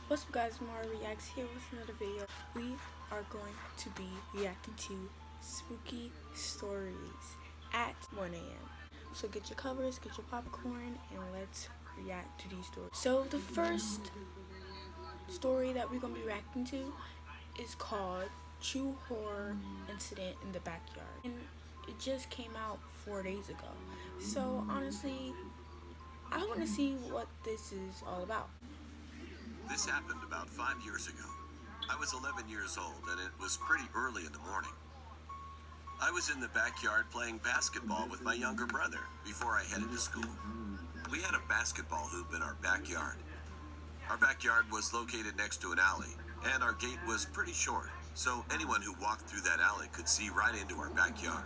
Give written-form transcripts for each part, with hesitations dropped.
What's up guys, Mara Reacts here with another video. We are going to be reacting to spooky stories at 1 a.m. So get your covers, get your popcorn, and let's react to these stories. So the first story that we're going to be reacting to is called True Horror Incident in the Backyard. And it just came out 4 days ago. So honestly, I want to see what this is all about. This happened about 5 years ago. I was 11 years old and it was pretty early in the morning. I was in the backyard playing basketball with my younger brother before I headed to school. We had a basketball hoop in our backyard. Our backyard was located next to an alley and our gate was pretty short, so anyone who walked through that alley could see right into our backyard.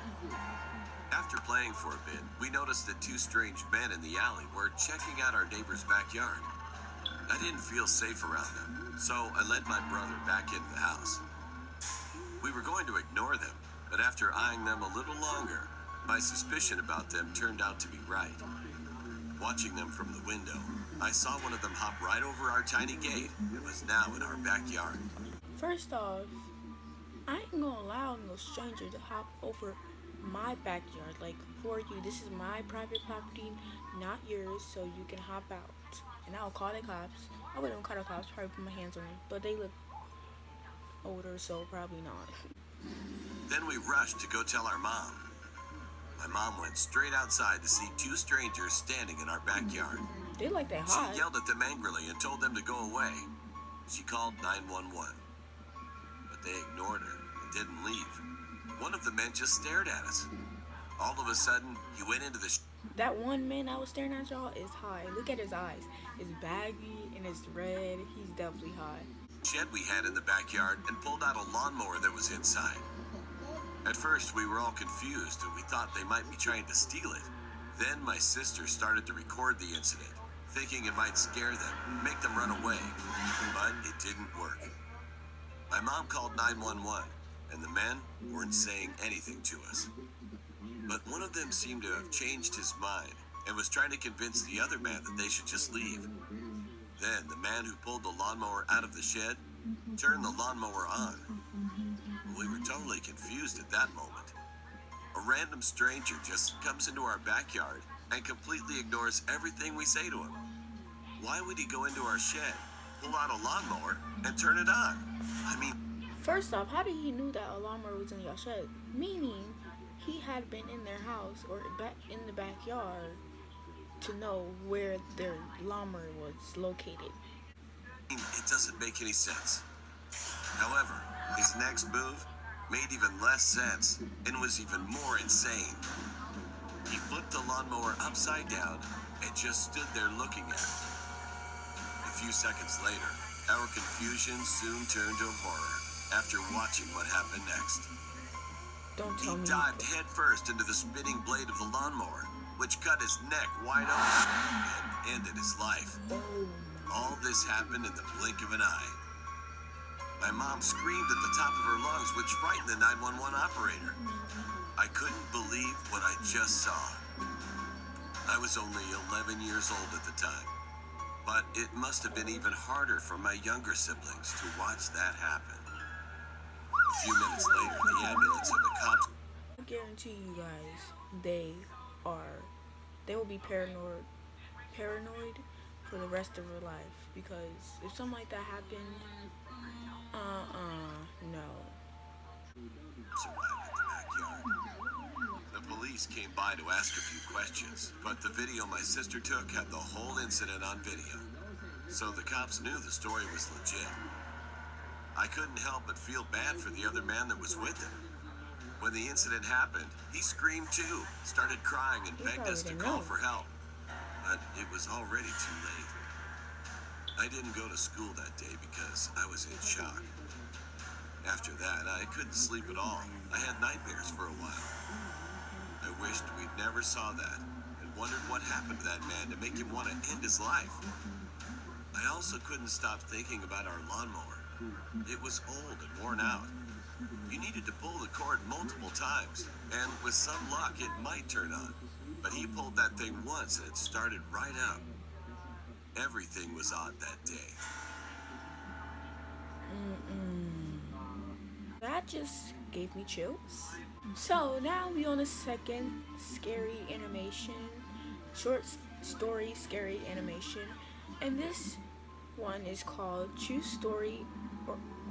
After playing for a bit, we noticed that two strange men in the alley were checking out our neighbor's backyard. I didn't feel safe around them, so I led my brother back into the house. We were going to ignore them, but after eyeing them a little longer, my suspicion about them turned out to be right. Watching them from the window, I saw one of them hop right over our tiny gate and was now in our backyard. First off, I ain't gonna allow no stranger to hop over my backyard. Like, who are you? This is my private property, not yours, so you can hop out. And I'll call the cops. I wouldn't call the cops, probably put my hands on them, but they look older, so probably not. Then we rushed to go tell our mom. My mom went straight outside to see two strangers standing in our backyard. They like that She hot. yelled at them angrily and told them to go away. She called 911, but they ignored her and didn't leave. One of the men just stared at us. All of a sudden, he went into the That one man I was staring at, y'all, is high. Look at his eyes. It's baggy and it's red. He's definitely high. shed we had in the backyard and pulled out a lawnmower that was inside. At first, we were all confused and we thought they might be trying to steal it. Then my sister started to record the incident, thinking it might scare them, make them run away. But it didn't work. My mom called 911 and the men weren't saying anything to us. But one of them seemed to have changed his mind and was trying to convince the other man that they should just leave. Then the man who pulled the lawnmower out of the shed turned the lawnmower on. We were totally confused at that moment. A random stranger just comes into our backyard and completely ignores everything we say to him. Why would he go into our shed, pull out a lawnmower, and turn it on? I mean, First off, how did he knew that a lawnmower was in your shed? Meaning, he had been in their house or back in the backyard to know where their lawnmower was located. it doesn't make any sense. However, his next move made even less sense and was even more insane. He flipped the lawnmower upside down and just stood there looking at it. A few seconds later, our confusion soon turned to horror after watching what happened next. Don't He tell me. dived headfirst into the spinning blade of the lawnmower, which cut his neck wide open and ended his life. All this happened in the blink of an eye. My mom screamed at the top of her lungs, which frightened the 911 operator. I couldn't believe what I just saw. I was only 11 years old at the time, but it must have been even harder for my younger siblings to watch that happen. A few minutes later, the ambulance and the cops. I guarantee you guys, they will be paranoid for the rest of their life, because if something like that happened, no. Arrived at the backyard. The police came by to ask a few questions, but the video my sister took had the whole incident on video, so the cops knew the story was legit. I couldn't help but feel bad for the other man that was with him. When the incident happened, he screamed too, started crying and begged us to call for help. But it was already too late. I didn't go to school that day because I was in shock. After that, I couldn't sleep at all. I had nightmares for a while. I wished we'd never saw that and wondered what happened to that man to make him want to end his life. I also couldn't stop thinking about our lawnmower. It was old and worn out. You needed to pull the cord multiple times, and with some luck, it might turn on. But he pulled that thing once and it started right up. Everything was odd that day. just gave me chills. So now we on the second scary animation, short story scary animation, and this one is called True Story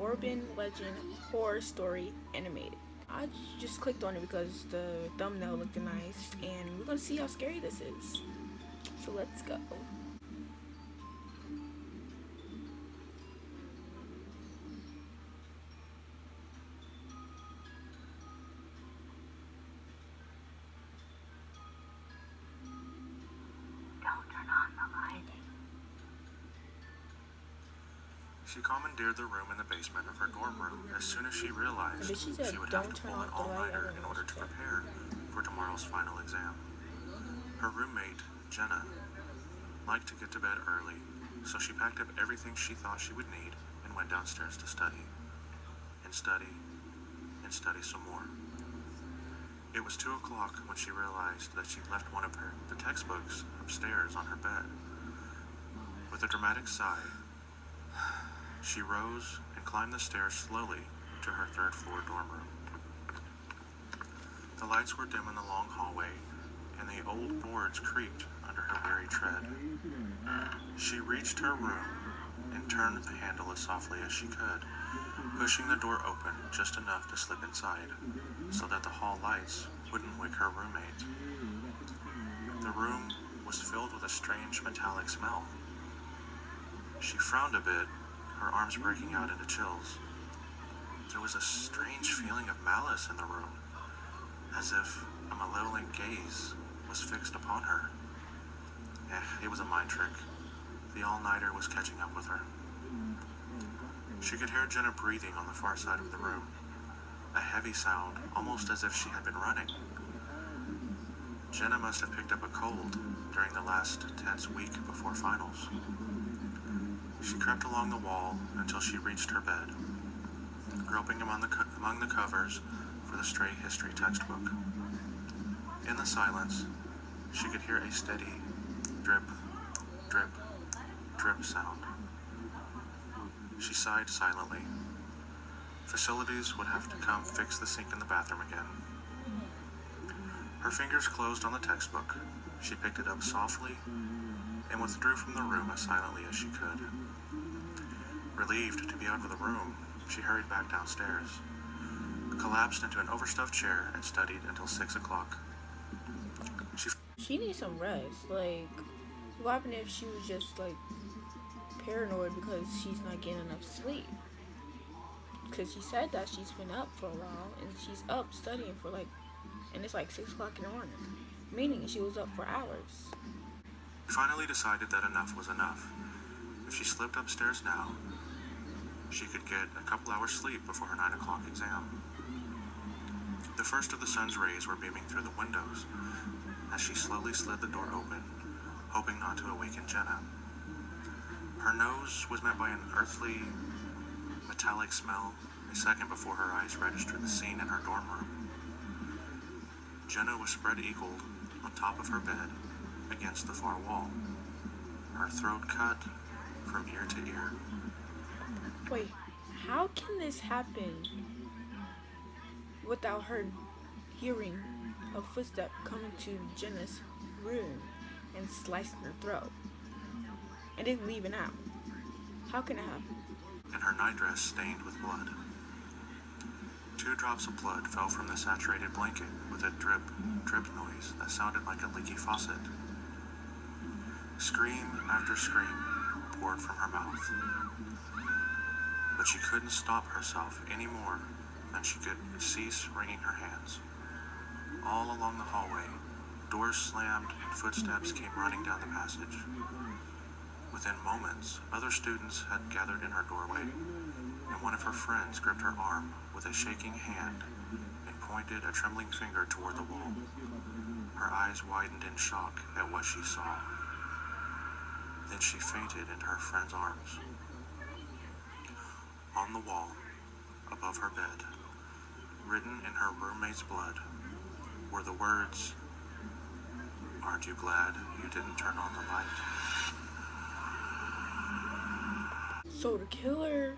Urban Legend Horror Story Animated. I just clicked on it because the thumbnail looked nice, and we're gonna see how scary this is. So let's go. She commandeered the room in the basement of her dorm room as soon as she realized She said, she would "Don't have to turn pull an off the light." all-nighter in order to prepare for tomorrow's final exam. Her roommate, Jenna, liked to get to bed early, so she packed up everything she thought she would need and went downstairs to study. And study, and study some more. It was 2 o'clock when she realized that she'd left one of the textbooks upstairs on her bed. With a dramatic sigh, she rose and climbed the stairs slowly to her third-floor dorm room. The lights were dim in the long hallway, and the old boards creaked under her weary tread. She reached her room and turned the handle as softly as she could, pushing the door open just enough to slip inside, so that the hall lights wouldn't wake her roommate. The room was filled with a strange metallic smell. She frowned a bit, her arms breaking out into chills. There was a strange feeling of malice in the room, as if a malevolent gaze was fixed upon her. It was a mind trick. The all-nighter was catching up with her. She could hear Jenna breathing on the far side of the room, a heavy sound, almost as if she had been running. Jenna must have picked up a cold during the last tense week before finals. She crept along the wall until she reached her bed, groping among the covers for the stray history textbook. In the silence, she could hear a steady drip, drip, drip sound. She sighed silently. Facilities would have to come fix the sink in the bathroom again. Her fingers closed on the textbook. She picked it up softly and withdrew from the room as silently as she could. Relieved to be out of the room, she hurried back downstairs, collapsed into an overstuffed chair, and studied until 6 o'clock. She needs some rest. Like, what happened if she was just, like, paranoid because she's not getting enough sleep? Because she said that she's been up for a while, and she's up studying for, like, and it's like 6 o'clock in the morning, meaning she was up for hours. She finally decided that enough was enough. If she slipped upstairs now, she could get a couple hours sleep before her 9 o'clock exam. The first of the sun's rays were beaming through the windows as she slowly slid the door open, hoping not to awaken Jenna. Her nose was met by an earthly, metallic smell a second before her eyes registered the scene in her dorm room. Jenna was spread eagled on top of her bed against the far wall, her throat cut from ear to ear. Wait, how can this happen without her hearing a footstep coming to Jenna's room and slicing her throat and then leaving out? How can it happen? And her nightdress stained with blood. 2 drops of blood fell from the saturated blanket with a drip, drip noise that sounded like a leaky faucet. Scream after scream poured from her mouth. But she couldn't stop herself any more than she could cease wringing her hands. All along the hallway, doors slammed and footsteps came running down the passage. Within moments, other students had gathered in her doorway, and one of her friends gripped her arm with a shaking hand and pointed a trembling finger toward the wall. Her eyes widened in shock at what she saw. Then she fainted into her friend's arms. On the wall, above her bed, written in her roommate's blood, were the words, "Aren't you glad you didn't turn on the light?" So the killer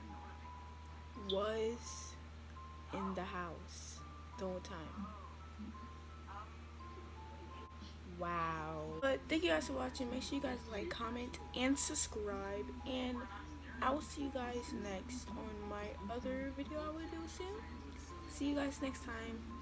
was in the house the whole time. Wow. But thank you guys for watching. Make sure you guys like, comment, and subscribe. And I will see you guys next on my other video I will do soon. See you guys next time.